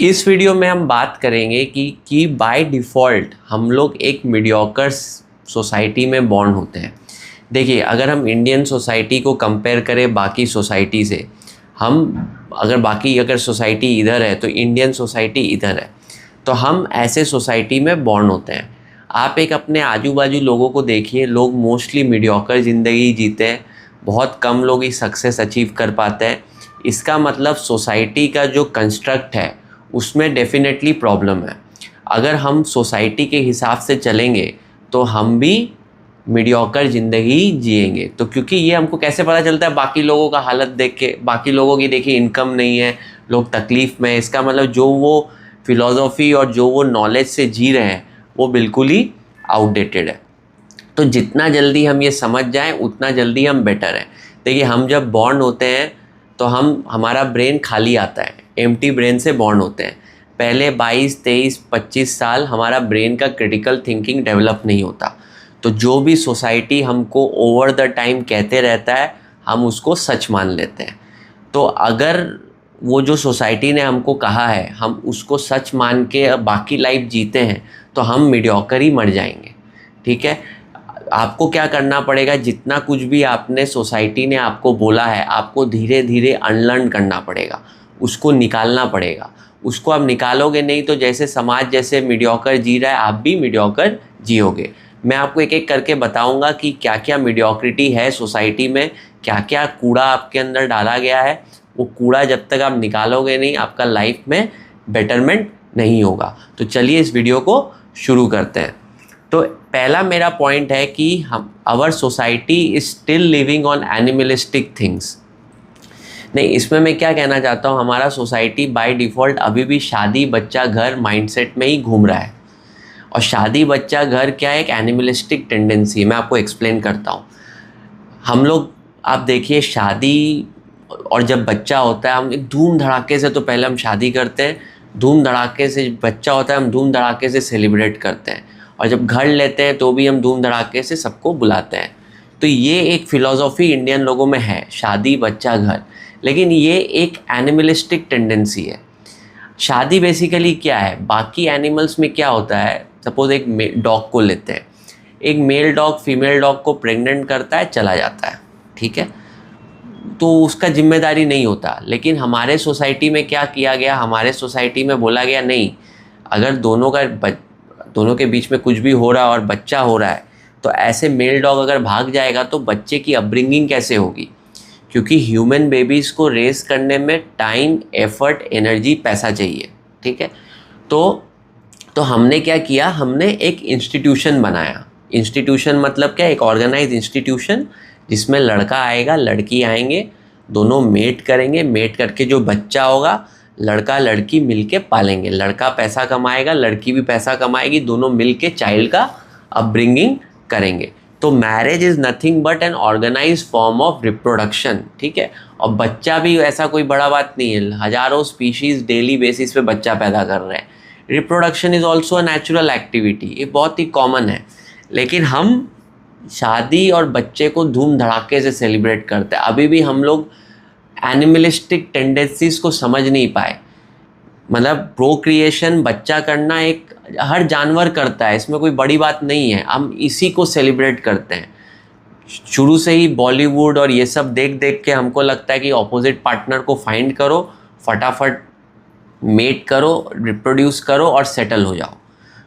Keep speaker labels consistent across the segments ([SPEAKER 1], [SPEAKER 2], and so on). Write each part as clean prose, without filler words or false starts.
[SPEAKER 1] इस वीडियो में हम बात करेंगे कि बाय डिफ़ॉल्ट हम लोग एक मीडियोकर सोसाइटी में बॉर्न होते हैं। देखिए, अगर हम इंडियन सोसाइटी को कंपेयर करें बाकी सोसाइटी से, अगर सोसाइटी इधर है तो इंडियन सोसाइटी इधर है, तो हम ऐसे सोसाइटी में बॉर्न होते हैं। आप एक अपने आजू बाजू लोगों को देखिए, लोग मोस्टली मीडियोकर ज़िंदगी जीते हैं, बहुत कम लोग ही सक्सेस अचीव कर पाते हैं। इसका मतलब सोसाइटी का जो कंस्ट्रक्ट है उसमें डेफिनेटली प्रॉब्लम है। अगर हम सोसाइटी के हिसाब से चलेंगे तो हम भी मीडियोकर ज़िंदगी जिएंगे। तो क्योंकि ये हमको कैसे पता चलता है, बाकी लोगों का हालत देख के, बाकी लोगों की देखिए इनकम नहीं है, लोग तकलीफ़ में है। इसका मतलब जो वो फ़िलॉसफी और जो वो नॉलेज से जी रहे हैं वो बिल्कुल ही आउटडेटेड है। तो जितना जल्दी हम ये समझ जाएं उतना जल्दी हम बेटर हैं। देखिए, हम जब बॉर्न होते हैं तो हमारा ब्रेन खाली आता है, एम्प्टी ब्रेन से बॉर्न होते हैं। पहले 22, 23, 25 साल हमारा ब्रेन का क्रिटिकल थिंकिंग डेवलप नहीं होता। तो जो भी सोसाइटी हमको ओवर द टाइम कहते रहता है हम उसको सच मान लेते हैं। तो अगर वो जो सोसाइटी ने हमको कहा है हम उसको सच मान के बाकी लाइफ जीते हैं तो हम मीडियोकर ही मर जाएंगे। ठीक है, आपको क्या करना पड़ेगा, जितना कुछ भी आपने सोसाइटी ने आपको बोला है आपको धीरे धीरे अनलर्न करना पड़ेगा, उसको निकालना पड़ेगा। उसको आप निकालोगे नहीं तो जैसे समाज जैसे मीडियोकर जी रहा है आप भी मीडियोकर जियोगे। मैं आपको एक एक करके बताऊंगा कि क्या क्या मीडियोक्रिटी है सोसाइटी में, क्या क्या कूड़ा आपके अंदर डाला गया है। वो कूड़ा जब तक आप निकालोगे नहीं आपका लाइफ में बेटरमेंट नहीं होगा। तो चलिए इस वीडियो को शुरू करते हैं। तो पहला मेरा पॉइंट है कि our society is still living on animalistic things. नहीं, इसमें मैं क्या कहना चाहता हूँ, हमारा सोसाइटी बाय डिफ़ॉल्ट अभी भी शादी बच्चा घर माइंडसेट में ही घूम रहा है। और शादी बच्चा घर क्या है, एक एनिमलिस्टिक टेंडेंसी। मैं आपको एक्सप्लेन करता हूँ। हम लोग, आप देखिए, शादी और जब बच्चा होता है हम एक धूम धड़ाके से, तो पहले हम शादी करते हैं, धूम धड़ाके से बच्चा होता है, हम धूम धड़ाके से सेलिब्रेट करते हैं। और जब घर लेते हैं तो भी हम धूम धड़ाके से सबको बुलाते हैं। तो ये एक फ़िलॉसफी इंडियन लोगों में है, शादी बच्चा घर। लेकिन ये एक एनिमलिस्टिक टेंडेंसी है। शादी बेसिकली क्या है, बाकी एनिमल्स में क्या होता है, सपोज एक डॉग को लेते हैं, एक मेल डॉग फीमेल डॉग को प्रेग्नेंट करता है, चला जाता है, ठीक है, तो उसका जिम्मेदारी नहीं होता। लेकिन हमारे सोसाइटी में क्या किया गया, हमारे सोसाइटी में बोला गया नहीं, अगर दोनों के बीच में कुछ भी हो रहा है और बच्चा हो रहा है तो ऐसे मेल डॉग अगर भाग जाएगा तो बच्चे की अपब्रिंगिंग कैसे होगी। क्योंकि ह्यूमन बेबीज़ को रेस करने में टाइम, एफर्ट, एनर्जी, पैसा चाहिए। ठीक है, तो हमने क्या किया, हमने एक इंस्टीट्यूशन बनाया। इंस्टीट्यूशन मतलब क्या, एक ऑर्गेनाइज इंस्टीट्यूशन जिसमें लड़का आएगा लड़की आएंगे, दोनों मेट करेंगे, मेट करके जो बच्चा होगा लड़का लड़की मिलके पालेंगे। लड़का पैसा कमाएगा, लड़की भी पैसा कमाएगी, दोनों मिलके चाइल्ड का अपब्रिंगिंग करेंगे। तो marriage is nothing but an organize form of reproduction. ठीक है, और बच्चा भी ऐसा कोई बड़ा बात नहीं है, हज़ारों स्पीशीज़ डेली बेसिस पे बच्चा पैदा कर रहे हैं। Reproduction is also a natural activity, ये बहुत ही कॉमन है। लेकिन हम शादी और बच्चे को धूम धड़ाके से सेलिब्रेट करते हैं। अभी भी हम लोग एनिमलिस्टिक टेंडेंसीज को समझ नहीं पाए। मतलब प्रोक्रिएशन, बच्चा करना, एक हर जानवर करता है, इसमें कोई बड़ी बात नहीं है, हम इसी को सेलिब्रेट करते हैं। शुरू से ही बॉलीवुड और ये सब देख देख के हमको लगता है कि ऑपोजिट पार्टनर को फाइंड करो, फटाफट मेट करो, रिप्रोड्यूस करो और सेटल हो जाओ।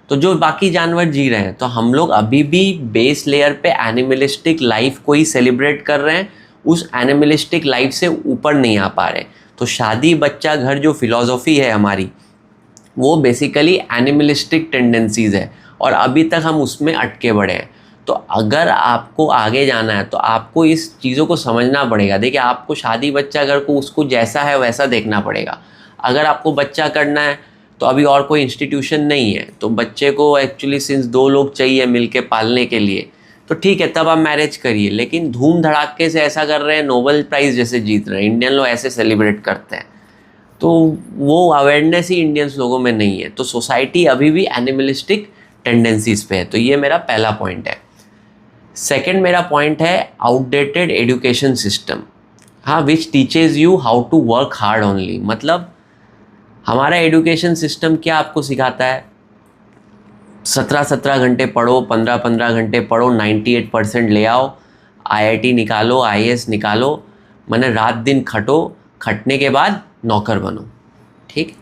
[SPEAKER 1] तो जो बाकी जानवर जी रहे हैं, तो हम लोग अभी भी बेस लेयर पे एनिमलिस्टिक लाइफ को ही सेलिब्रेट कर रहे हैं, उस एनिमलिस्टिक लाइफ से ऊपर नहीं आ पा रहे। तो शादी बच्चा घर जो फिलॉसफी है हमारी, वो बेसिकली एनिमलिस्टिक टेंडेंसीज़ है और अभी तक हम उसमें अटके पड़े हैं। तो अगर आपको आगे जाना है तो आपको इस चीज़ों को समझना पड़ेगा। देखिए, आपको शादी बच्चा घर को उसको जैसा है वैसा देखना पड़ेगा। अगर आपको बच्चा करना है तो अभी और कोई इंस्टीट्यूशन नहीं है, तो बच्चे को एक्चुअली सिंस दो लोग चाहिए मिलके पालने के लिए, तो ठीक है, तब आप मैरिज करिए। लेकिन धूम धड़ाके से ऐसा कर रहे हैं, नोबेल प्राइज़ जैसे जीत रहे हैं, इंडियन लोग ऐसे सेलिब्रेट करते हैं, तो वो अवेयरनेस ही इंडियंस लोगों में नहीं है। तो सोसाइटी अभी भी एनिमलिस्टिक टेंडेंसीज पे है। तो ये मेरा पहला पॉइंट है। सेकंड मेरा पॉइंट है आउटडेटेड एजुकेशन सिस्टम। हाँ, which teaches you how to work hard only. मतलब हमारा एजुकेशन सिस्टम क्या आपको सिखाता है? 17-17 घंटे पढ़ो, 15-15 घंटे पढ़ो, 98% ले आओ, IIT निकालो, IAS निकालो, मैंने रात दिन खटो, खटने के बाद नौकर बनो। ठीक,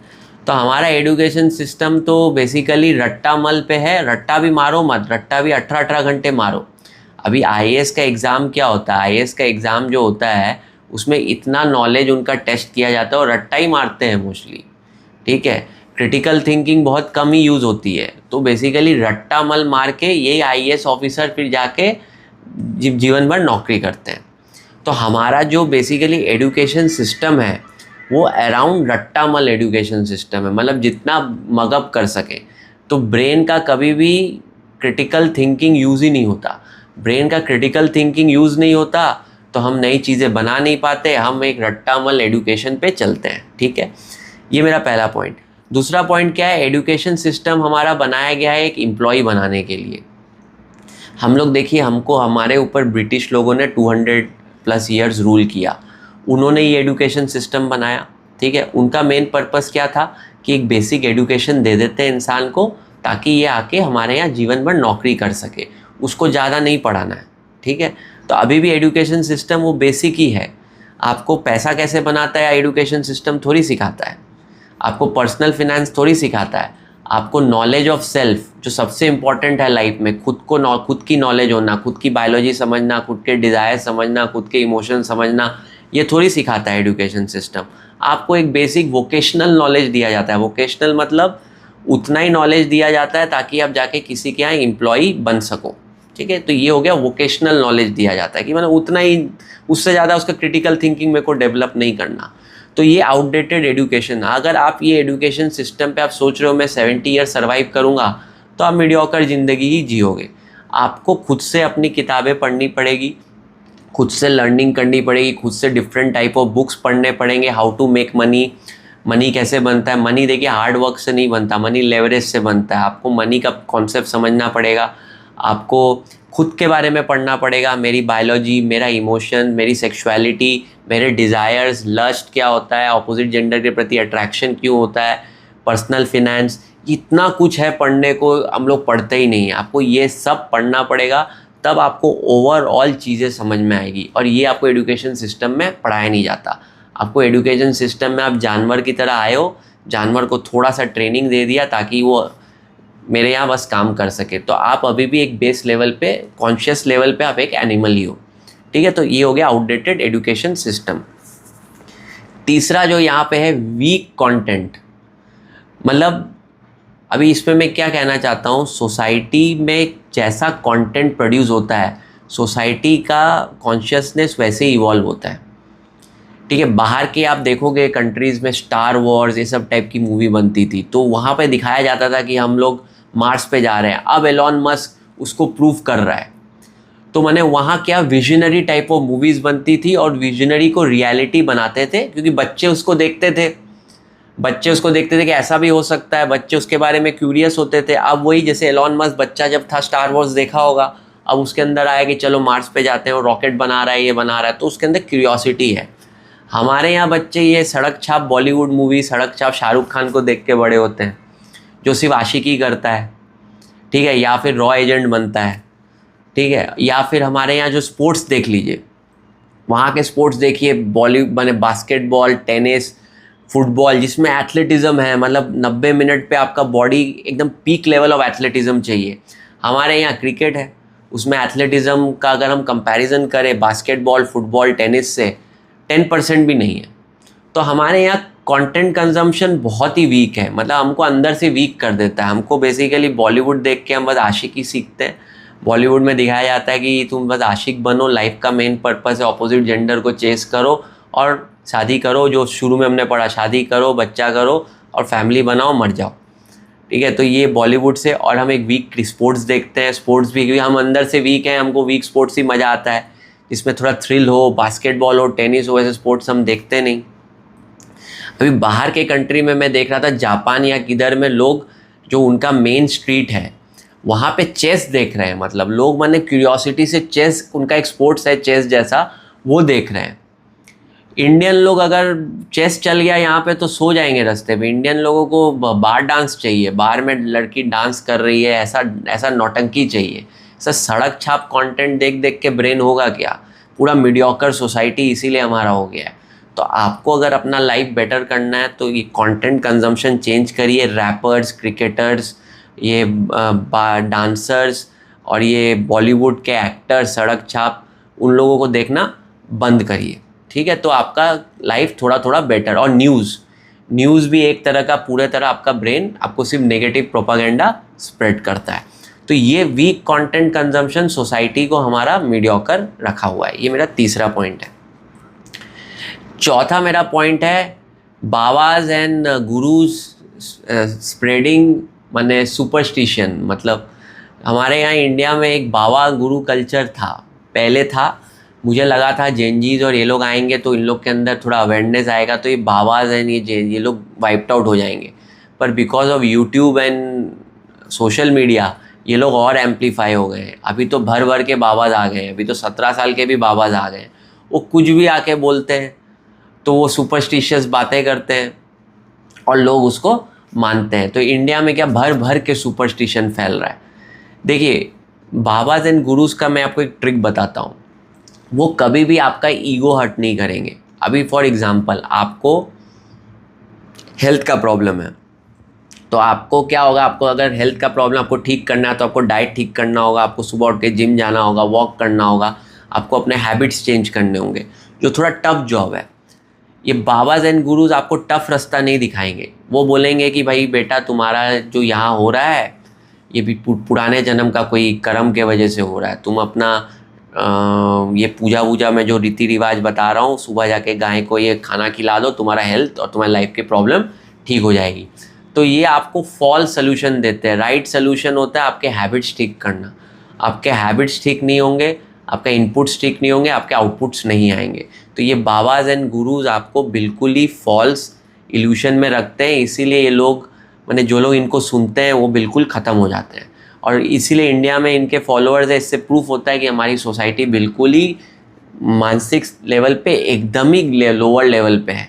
[SPEAKER 1] तो हमारा एजुकेशन सिस्टम तो बेसिकली रट्टा मल पे है। रट्टा भी मारो मत, रट्टा भी 18-18 घंटे मारो। अभी IAS का एग्ज़ाम क्या होता है? IAS का एग्ज़ाम जो होता है उसमें इतना नॉलेज उनका टेस्ट किया जाता है और रट्टा ही मारते हैं मोस्टली। ठीक है, क्रिटिकल थिंकिंग बहुत कम ही यूज़ होती है। तो बेसिकली रट्टा मल मार के यही IAS ऑफिसर फिर जाके जीवन भर नौकरी करते हैं। तो हमारा जो बेसिकली एजुकेशन सिस्टम है वो अराउंड रट्टा मल एजुकेशन सिस्टम है, मतलब जितना मगअप कर सके। तो ब्रेन का कभी भी क्रिटिकल थिंकिंग यूज़ ही नहीं होता। ब्रेन का क्रिटिकल थिंकिंग यूज़ नहीं होता तो हम नई चीज़ें बना नहीं पाते, हम एक रट्टा मल एजुकेशन पे चलते हैं। ठीक है, ये मेरा पहला पॉइंट। दूसरा पॉइंट क्या है? एजुकेशन सिस्टम हमारा बनाया गया है एक एम्प्लॉय बनाने के लिए। हम लोग देखिए, हमको हमारे ऊपर ब्रिटिश लोगों ने 200+ ईयर्स रूल किया, उन्होंने ये एजुकेशन सिस्टम बनाया। ठीक है, उनका मेन पर्पस क्या था कि एक बेसिक एजुकेशन दे देते हैं इंसान को ताकि ये आके हमारे यहाँ जीवन भर नौकरी कर सके, उसको ज़्यादा नहीं पढ़ाना है। ठीक है, तो अभी भी एजुकेशन सिस्टम वो बेसिक ही है। आपको पैसा कैसे बनाता है एजुकेशन सिस्टम थोड़ी सिखाता है, आपको पर्सनल फिनेंस थोड़ी सिखाता है, आपको नॉलेज ऑफ सेल्फ जो सबसे इम्पॉर्टेंट है लाइफ में, खुद की नॉलेज होना, खुद की बायोलॉजी समझना, खुद के डिज़ायर समझना, खुद के इमोशन समझना, ये थोड़ी सिखाता है एजुकेशन सिस्टम। आपको एक बेसिक वोकेशनल नॉलेज दिया जाता है। वोकेशनल मतलब उतना ही नॉलेज दिया जाता है ताकि आप जाके किसी के यहाँ एम्प्लॉई बन सको। ठीक है, तो ये हो गया वोकेशनल नॉलेज दिया जाता है कि मतलब उतना ही, उससे ज़्यादा उसका क्रिटिकल थिंकिंग मेरे को डेवलप नहीं करना। तो ये आउटडेटेड एजुकेशन। अगर आप ये एजुकेशन सिस्टम पे आप सोच रहे हो मैं 70 ईयर सर्वाइव करूँगा, तो आप मीडियोकर ज़िंदगी ही जियोगे। आपको खुद से अपनी किताबें पढ़नी पड़ेगी, खुद से लर्निंग करनी पड़ेगी, खुद से डिफरेंट टाइप ऑफ बुक्स पढ़ने पड़ेंगे। How to make money, money कैसे बनता है। मनी देखिए हार्ड वर्क से नहीं बनता, मनी लेवरेज से बनता है। आपको मनी का कॉन्सेप्ट समझना पड़ेगा, आपको खुद के बारे में पढ़ना पड़ेगा, मेरी बायोलॉजी, मेरा इमोशन, मेरी सेक्सुअलिटी, मेरे डिज़ायर्स, लस्ट क्या होता है, ऑपोजिट जेंडर के प्रति अट्रैक्शन क्यों होता है, पर्सनल फिनेंस, इतना कुछ है पढ़ने को, हम लोग पढ़ते ही नहीं हैं। आपको ये सब पढ़ना पड़ेगा, तब आपको ओवरऑल चीज़ें समझ में आएगी। और ये आपको एजुकेशन सिस्टम में पढ़ाया नहीं जाता। आपको एजुकेशन सिस्टम में आप जानवर की तरह आए हो, जानवर को थोड़ा सा ट्रेनिंग दे दिया ताकि वो मेरे यहाँ बस काम कर सके। तो आप अभी भी एक बेस लेवल पे, कॉन्शियस लेवल पे आप एक एनिमल ही हो। ठीक है, तो ये हो गया आउटडेटेड एजुकेशन सिस्टम। तीसरा जो यहाँ पे है वीक कंटेंट, मतलब अभी इसमें मैं क्या कहना चाहता हूँ, सोसाइटी में जैसा कंटेंट प्रोड्यूस होता है, सोसाइटी का कॉन्शियसनेस वैसे ही इवॉल्व होता है। ठीक है, बाहर के आप देखोगे कंट्रीज़ में स्टार वॉर्स ये सब टाइप की मूवी बनती थी, तो वहाँ पे दिखाया जाता था कि हम लोग मार्स पे जा रहे हैं। अब एलॉन मस्क उसको प्रूव कर रहा है। तो मैंने वहाँ क्या विजनरी टाइप ऑफ मूवीज़ बनती थी और विजनरी को रियलिटी बनाते थे, क्योंकि बच्चे उसको देखते थे, कि ऐसा भी हो सकता है। बच्चे उसके बारे में क्यूरियस होते थे। अब वही जैसे एलॉन मस्क बच्चा जब था, स्टार वॉर्स देखा होगा, अब उसके अंदर आया कि चलो मार्स पे जाते हैं और रॉकेट बना रहा है, ये बना रहा है, तो उसके अंदर क्यूरियोसिटी है। हमारे यहाँ बच्चे ये सड़क छाप बॉलीवुड मूवी, सड़क छाप शाहरुख खान को देख के बड़े होते हैं, जो सिर्फ आशिकी करता है। ठीक है, या फिर रॉ एजेंट बनता है। ठीक है, या फिर हमारे यहाँ जो स्पोर्ट्स देख लीजिए, वहाँ के स्पोर्ट्स देखिए, बॉलीवुड माने बास्केटबॉल, टेनिस, फुटबॉल, जिसमें एथलेटिज्म है, मतलब 90 मिनट पे आपका बॉडी एकदम पीक लेवल ऑफ एथलेटिज्म चाहिए। हमारे यहाँ क्रिकेट है, उसमें एथलेटिज्म का अगर हम कंपैरिजन करें बास्केटबॉल, फुटबॉल, टेनिस से 10% भी नहीं है। तो हमारे यहाँ कंटेंट कंजम्पशन बहुत ही वीक है, मतलब हमको अंदर से वीक कर देता है। हमको बेसिकली बॉलीवुड देख के हम बस आशिकी सीखते हैं। बॉलीवुड में दिखाया जाता है कि तुम बस आशिक बनो, लाइफ का मेन पर्पस है ऑपोजिट जेंडर को चेस करो और शादी करो, जो शुरू में हमने पढ़ा, शादी करो, बच्चा करो और फैमिली बनाओ, मर जाओ। ठीक है, तो ये बॉलीवुड से। और हम एक वीक स्पोर्ट्स देखते हैं, स्पोर्ट्स भी, क्योंकि हम अंदर से वीक हैं, हमको वीक स्पोर्ट्स ही मज़ा आता है, जिसमें थोड़ा थ्रिल हो, बास्केटबॉल हो, टेनिस हो, ऐसे स्पोर्ट्स हम देखते नहीं। अभी बाहर के कंट्री में मैं देख रहा था, जापान या किधर में, लोग जो उनका मेन स्ट्रीट है वहाँ पे चेस देख रहे हैं। मतलब लोग माने क्यूरियोसिटी से चेस, उनका एक स्पोर्ट्स है चेस जैसा, वो देख रहे हैं। इंडियन लोग अगर चेस चल गया यहाँ पे तो सो जाएंगे रास्ते पे। इंडियन लोगों को बार डांस चाहिए, बार में लड़की डांस कर रही है, ऐसा ऐसा नौटंकी चाहिए। ऐसा सड़क छाप कंटेंट देख देख के ब्रेन होगा क्या? पूरा मीडियोकर सोसाइटी इसीलिए हमारा हो गया है। तो आपको अगर अपना लाइफ बेटर करना है तो ये कंटेंट कंजम्पशन चेंज करिए। रैपर्स, क्रिकेटर्स, ये डांसर्स और ये बॉलीवुड के एक्टर्स, सड़क छाप, उन लोगों को देखना बंद करिए, ठीक है? तो आपका लाइफ थोड़ा थोड़ा बेटर। और न्यूज़ भी एक तरह का, पूरे तरह आपका ब्रेन आपको सिर्फ नेगेटिव प्रोपागेंडा स्प्रेड करता है। तो ये वीक कंटेंट कंजम्पशन सोसाइटी को हमारा मीडियोकर रखा हुआ है। ये मेरा तीसरा पॉइंट है। चौथा मेरा पॉइंट है बाबाज एंड गुरुज स्प्रेडिंग माने सुपरस्टिशन। मतलब हमारे यहाँ इंडिया में एक बाबा गुरु कल्चर था, पहले था। मुझे लगा था जेनजीज और ये लोग आएंगे तो इन लोग के अंदर थोड़ा अवेयरनेस आएगा, तो ये बाबाज एंड ये लोग वाइप्ड आउट हो जाएंगे। पर because of YouTube and social media ये लोग और एम्पलीफाई हो गए हैं। अभी तो भर भर के बाबाज आ गए हैं, अभी तो 17 साल के भी बाबाज आ गए हैं। वो कुछ भी आके बोलते हैं तो वो सुपरस्टिशियस बातें करते हैं और लोग उसको मानते हैं। तो इंडिया में क्या भर भर के सुपरस्टिशन फैल रहा है। देखिए, बाबाज एंड गुरुज का मैं आपको एक ट्रिक बताता हूँ। वो कभी भी आपका ईगो हर्ट नहीं करेंगे। अभी फॉर एग्जांपल आपको हेल्थ का प्रॉब्लम है, तो आपको क्या होगा, आपको अगर हेल्थ का प्रॉब्लम आपको ठीक करना है तो आपको डाइट ठीक करना होगा, आपको सुबह उठ के जिम जाना होगा, वॉक करना होगा, आपको अपने हैबिट्स चेंज करने होंगे, जो थोड़ा टफ जॉब है। ये बाबाज एंड गुरुज आपको टफ रास्ता नहीं दिखाएंगे। वो बोलेंगे कि भाई बेटा, तुम्हारा जो यहाँ हो रहा है ये भी पुराने जन्म का कोई कर्म के वजह से हो रहा है। तुम अपना ये पूजा वूजा में जो रीति रिवाज बता रहा हूँ, सुबह जाके गाय को ये खाना खिला दो, तुम्हारा हेल्थ और तुम्हारी लाइफ की प्रॉब्लम ठीक हो जाएगी। तो ये आपको फॉल्स सोल्यूशन देते हैं। राइट सोल्यूशन होता है आपके हैबिट्स ठीक करना। आपके हैबिट्स ठीक नहीं होंगे, आपका इनपुट्स ठीक नहीं होंगे, आपके आउटपुट्स नहीं आएंगे। तो ये बाबाज एंड गुरुज आपको बिल्कुल ही फॉल्स इल्यूशन में रखते हैं। इसीलिए ये लोग, माने जो लोग इनको सुनते हैं वो बिल्कुल ख़त्म हो जाते हैं। और इसीलिए इंडिया में इनके फॉलोअर्स है। इससे प्रूफ होता है कि हमारी सोसाइटी बिल्कुल ही मानसिक लेवल पे एकदम ही लोअर लेवल पे है।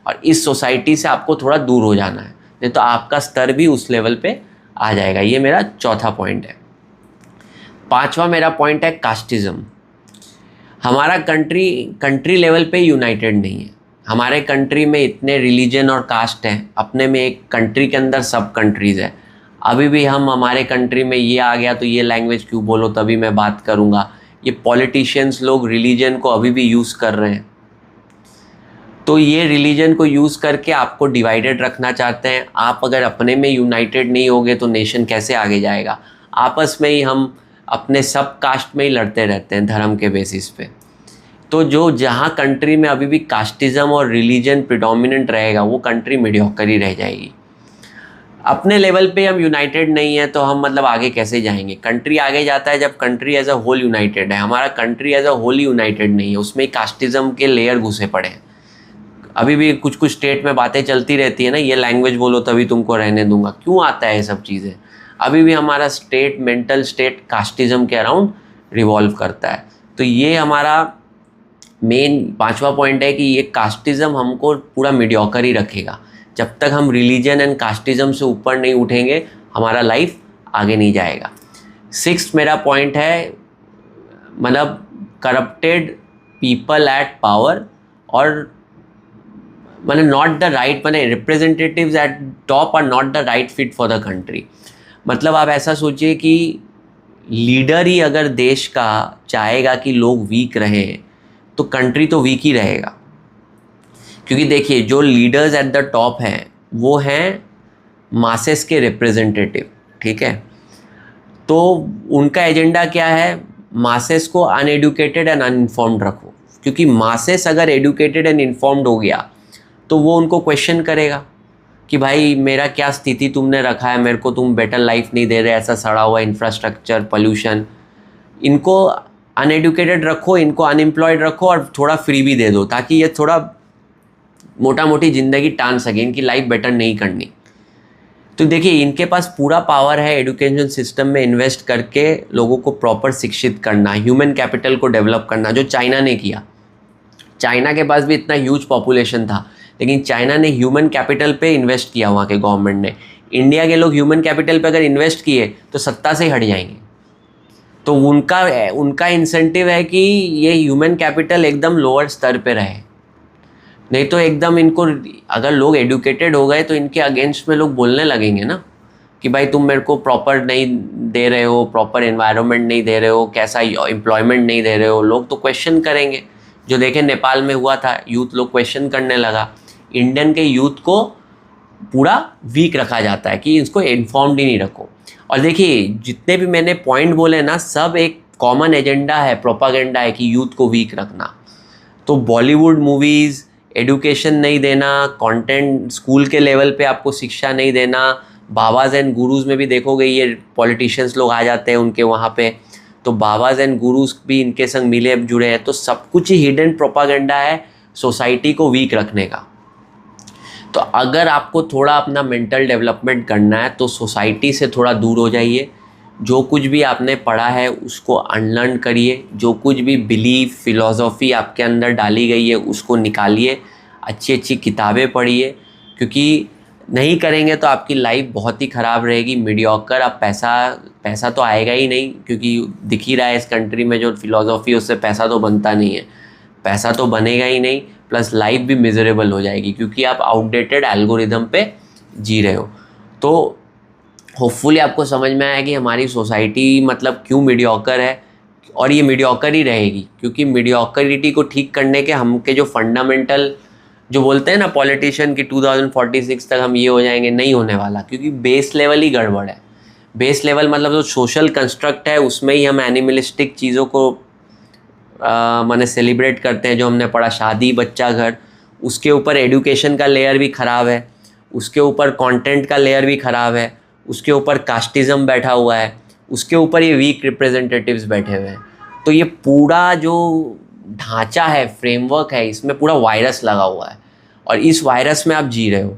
[SPEAKER 1] और इस सोसाइटी से आपको थोड़ा दूर हो जाना है, नहीं तो आपका स्तर भी उस लेवल पे आ जाएगा। ये मेरा चौथा पॉइंट है। पांचवा मेरा पॉइंट है कास्टिज़म। हमारा कंट्री लेवल पे यूनाइटेड नहीं है। हमारे कंट्री में इतने रिलीजन और कास्ट हैं, अपने में एक कंट्री के अंदर सब कंट्रीज़ है। अभी भी हम हमारे कंट्री में ये आ गया तो ये लैंग्वेज क्यों बोलो तभी मैं बात करूँगा। ये पॉलिटिशियंस लोग रिलीजन को अभी भी यूज़ कर रहे हैं। तो ये रिलीजन को यूज़ करके आपको डिवाइडेड रखना चाहते हैं। आप अगर अपने में यूनाइटेड नहीं होगे तो नेशन कैसे आगे जाएगा? आपस में ही हम अपने सब कास्ट में ही लड़ते रहते हैं धर्म के बेसिस पे। तो जो जहाँ कंट्री में अभी भी कास्टिज़म और रिलीजन प्रिडोमिनेंट रहेगा वो कंट्री मीडियोकर ही रह जाएगी। अपने लेवल पे हम यूनाइटेड नहीं है तो हम मतलब आगे कैसे जाएंगे? कंट्री आगे जाता है जब country as a whole united है। हमारा country as a whole united नहीं है, उसमें कास्टिज़म के लेयर घुसे पड़े हैं। अभी भी कुछ कुछ स्टेट में बातें चलती रहती है ना, ये लैंग्वेज बोलो तभी तुमको रहने दूंगा। क्यों आता है ये सब चीज़ें? अभी भी हमारा स्टेट, मेंटल स्टेट कास्टिज़म के अराउंड रिवॉल्व करता है। तो ये हमारा मेन पांचवा पॉइंट है कि ये कास्टिज़म हमको पूरा मीडियोकर ही रखेगा। जब तक हम रिलीजन एंड कास्टिज़म से ऊपर नहीं उठेंगे हमारा लाइफ आगे नहीं जाएगा। सिक्स्थ मेरा पॉइंट है मतलब करप्टेड पीपल एट पावर और मैंने नॉट द राइट, मैंने representatives at top are not the right fit for the country. मतलब आप ऐसा सोचिए कि लीडर ही अगर देश का चाहेगा कि लोग वीक रहें तो कंट्री तो वीक ही रहेगा। क्योंकि देखिए, जो लीडर्स एट द टॉप हैं वो हैं मासेस के रिप्रेजेंटेटिव, ठीक है? तो उनका एजेंडा क्या है? मासेस को अनएडुकेटेड एंड अनइन्फॉर्म्ड रखो। क्योंकि मासेस अगर एडुकेटेड एंड इन्फॉर्म्ड हो गया तो वो उनको क्वेश्चन करेगा कि भाई मेरा क्या स्थिति तुमने रखा है, मेरे को तुम बेटर लाइफ नहीं दे रहे, ऐसा सड़ा हुआ इंफ्रास्ट्रक्चर, पोल्यूशन। इनको अनएडुकेटेड रखो, इनको अनएम्प्लॉयड रखो और थोड़ा फ्री भी दे दो ताकि ये थोड़ा मोटा मोटी ज़िंदगी टान सके, इनकी लाइफ बेटर नहीं करनी। तो देखिए, इनके पास पूरा पावर है एजुकेशन सिस्टम में इन्वेस्ट करके लोगों को प्रॉपर शिक्षित करना, ह्यूमन कैपिटल को डेवलप करना, जो चाइना ने किया। चाइना के पास भी इतना ह्यूज पॉपुलेशन था, लेकिन चाइना ने ह्यूमन कैपिटल पे इन्वेस्ट किया, वहाँ के गवर्नमेंट ने। इंडिया के लोग ह्यूमन कैपिटल पे अगर इन्वेस्ट किए तो सत्ता से हट जाएंगे। तो उनका इंसेंटिव है कि ये ह्यूमन कैपिटल एकदम लोअर स्तर पे रहे, नहीं तो एकदम इनको, अगर लोग एडुकेटेड हो गए तो इनके अगेंस्ट में लोग बोलने लगेंगे ना कि भाई तुम मेरे को प्रॉपर नहीं दे रहे हो, प्रॉपर एनवायरनमेंट नहीं दे रहे हो, कैसा एम्प्लॉयमेंट नहीं दे रहे हो, लोग तो क्वेश्चन करेंगे। जो देखे नेपाल में हुआ था, यूथ लोग क्वेश्चन करने लगा। इंडियन के यूथ को पूरा वीक रखा जाता है कि इसको इन्फॉर्म्ड ही नहीं रखो। और देखिए जितने भी मैंने पॉइंट बोले ना, सब एक कॉमन एजेंडा है, प्रोपागेंडा है कि यूथ को वीक रखना। तो बॉलीवुड मूवीज़, एडुकेशन नहीं देना, कंटेंट स्कूल के लेवल पे आपको शिक्षा नहीं देना, बाबाज एंड गुरुज़ में भी देखोगे ये पॉलिटिशियंस लोग आ जाते हैं उनके वहाँ पे, तो बाबाज एंड गुरुज़ भी इनके संग मिले जुड़े हैं। तो सब कुछ ही हिडन प्रोपागेंडा है सोसाइटी को वीक रखने का। तो अगर आपको थोड़ा अपना मेंटल डेवलपमेंट करना है तो सोसाइटी से थोड़ा दूर हो जाइए, जो कुछ भी आपने पढ़ा है उसको अनलर्न करिए, जो कुछ भी बिलीफ फिलॉसफी आपके अंदर डाली गई है उसको निकालिए, अच्छी अच्छी किताबें पढ़िए, क्योंकि नहीं करेंगे तो आपकी लाइफ बहुत ही ख़राब रहेगी। मीडियोकर, आप पैसा तो आएगा ही नहीं, क्योंकि दिख ही रहा है इस कंट्री में जो फिलॉसफी उससे पैसा तो बनता नहीं है, पैसा तो बनेगा ही नहीं, प्लस लाइफ भी मिजरेबल हो जाएगी क्योंकि आप आउटडेटेड एल्गोरिदम पे जी रहे हो। तो होपफुली आपको समझ में आया कि हमारी सोसाइटी मतलब क्यों मीडियोकर है, और ये मीडियोकर ही रहेगी, क्योंकि मीडियोकरिटी को ठीक करने के हमके जो फंडामेंटल, जो बोलते हैं ना पॉलिटिशियन कि 2046 तक हम ये हो जाएंगे, नहीं होने वाला, क्योंकि बेस लेवल ही गड़बड़ है। बेस लेवल मतलब जो सोशल कंस्ट्रक्ट है उसमें ही हम एनिमलिस्टिक चीज़ों को माने सेलिब्रेट करते हैं, जो हमने पढ़ा शादी बच्चा घर, उसके ऊपर एडुकेशन का लेयर भी ख़राब है, उसके ऊपर कंटेंट का लेयर भी ख़राब है, उसके ऊपर कास्टिज़म बैठा हुआ है, उसके ऊपर ये वीक रिप्रेजेंटेटिव्स बैठे हुए हैं। तो ये पूरा जो ढांचा है, फ्रेमवर्क है, इसमें पूरा वायरस लगा हुआ है और इस वायरस में आप जी रहे हो।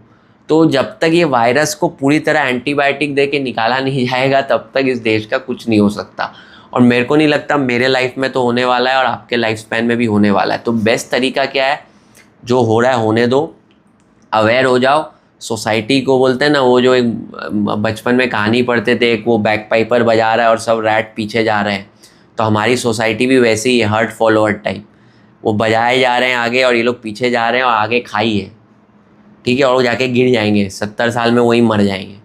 [SPEAKER 1] तो जब तक ये वायरस को पूरी तरह एंटीबायोटिक दे के निकाला नहीं जाएगा तब तक इस देश का कुछ नहीं हो सकता, और मेरे को नहीं लगता मेरे लाइफ में तो होने वाला है और आपके लाइफ स्पैन में भी होने वाला है। तो बेस्ट तरीका क्या है, जो हो रहा है होने दो, अवेयर हो जाओ। सोसाइटी को बोलते हैं ना, वो जो एक बचपन में कहानी पढ़ते थे, एक वो बैक पाइपर बजा रहा है और सब रैट पीछे जा रहे हैं, तो हमारी सोसाइटी भी वैसे ही है, हर्ट फॉलोअर टाइप। वो बजाए जा रहे हैं आगे और ये लोग पीछे जा रहे हैं और आगे खाई है, ठीक है, और वो जाके गिर जाएंगे, 70 साल में वहीं मर जाएंगे।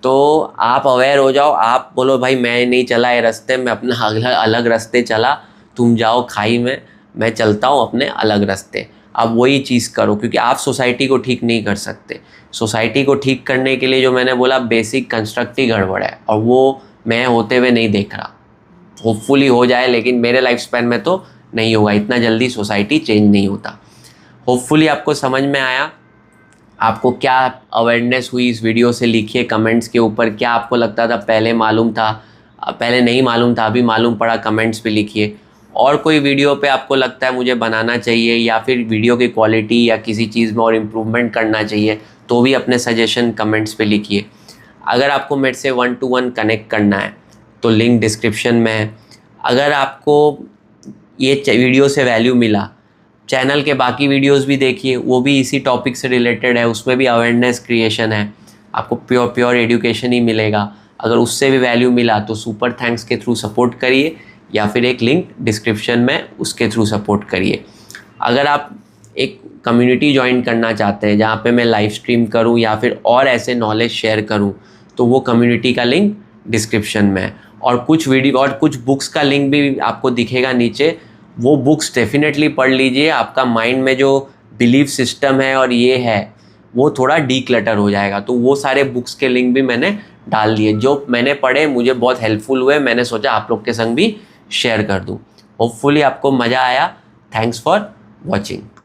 [SPEAKER 1] तो आप अवेयर हो जाओ, आप बोलो भाई मैं नहीं चला ये रास्ते, मैं अपना अलग रास्ते चला, तुम जाओ खाई में, मैं चलता हूँ अपने अलग रास्ते। आप वही चीज़ करो, क्योंकि आप सोसाइटी को ठीक नहीं कर सकते। सोसाइटी को ठीक करने के लिए जो मैंने बोला बेसिक कंस्ट्रक्ट ही गड़बड़ है, और वो मैं होते हुए नहीं देख रहा। होपफुली हो जाए, लेकिन मेरे लाइफ स्पैन में तो नहीं होगा, इतना जल्दी सोसाइटी चेंज नहीं होता। होपफुली आपको समझ में आया। आपको क्या अवेयरनेस हुई इस वीडियो से, लिखिए कमेंट्स के ऊपर। क्या आपको लगता था पहले मालूम था, पहले नहीं मालूम था, अभी मालूम पड़ा, कमेंट्स पे लिखिए। और कोई वीडियो पे आपको लगता है मुझे बनाना चाहिए, या फिर वीडियो की क्वालिटी या किसी चीज़ में और इम्प्रूवमेंट करना चाहिए, तो भी अपने सजेशन कमेंट्स पे लिखिए। अगर आपको मेरे से 1-to-1 कनेक्ट करना है तो लिंक डिस्क्रिप्शन में है। अगर आपको ये वीडियो से वैल्यू मिला, चैनल के बाकी वीडियोस भी देखिए, वो भी इसी टॉपिक से रिलेटेड है, उसमें भी अवेयरनेस क्रिएशन है, आपको प्योर एजुकेशन ही मिलेगा। अगर उससे भी वैल्यू मिला तो सुपर थैंक्स के थ्रू सपोर्ट करिए, या फिर एक लिंक डिस्क्रिप्शन में उसके थ्रू सपोर्ट करिए। अगर आप एक कम्युनिटी ज्वाइन करना चाहते हैं जहाँ पे मैं लाइव स्ट्रीम करूँ या फिर और ऐसे नॉलेज शेयर करूँ, तो वो कम्युनिटी का लिंक डिस्क्रिप्शन में है। और कुछ वीडियो और कुछ बुक्स का लिंक भी आपको दिखेगा नीचे, वो बुक्स डेफिनेटली पढ़ लीजिए। आपका माइंड में जो बिलीफ सिस्टम है और ये है वो थोड़ा डीक्लटर हो जाएगा। तो वो सारे बुक्स के लिंक भी मैंने डाल दिए, जो मैंने पढ़े मुझे बहुत हेल्पफुल हुए, मैंने सोचा आप लोग के संग भी शेयर कर दूं। होपफुली आपको मज़ा आया। Thanks for watching.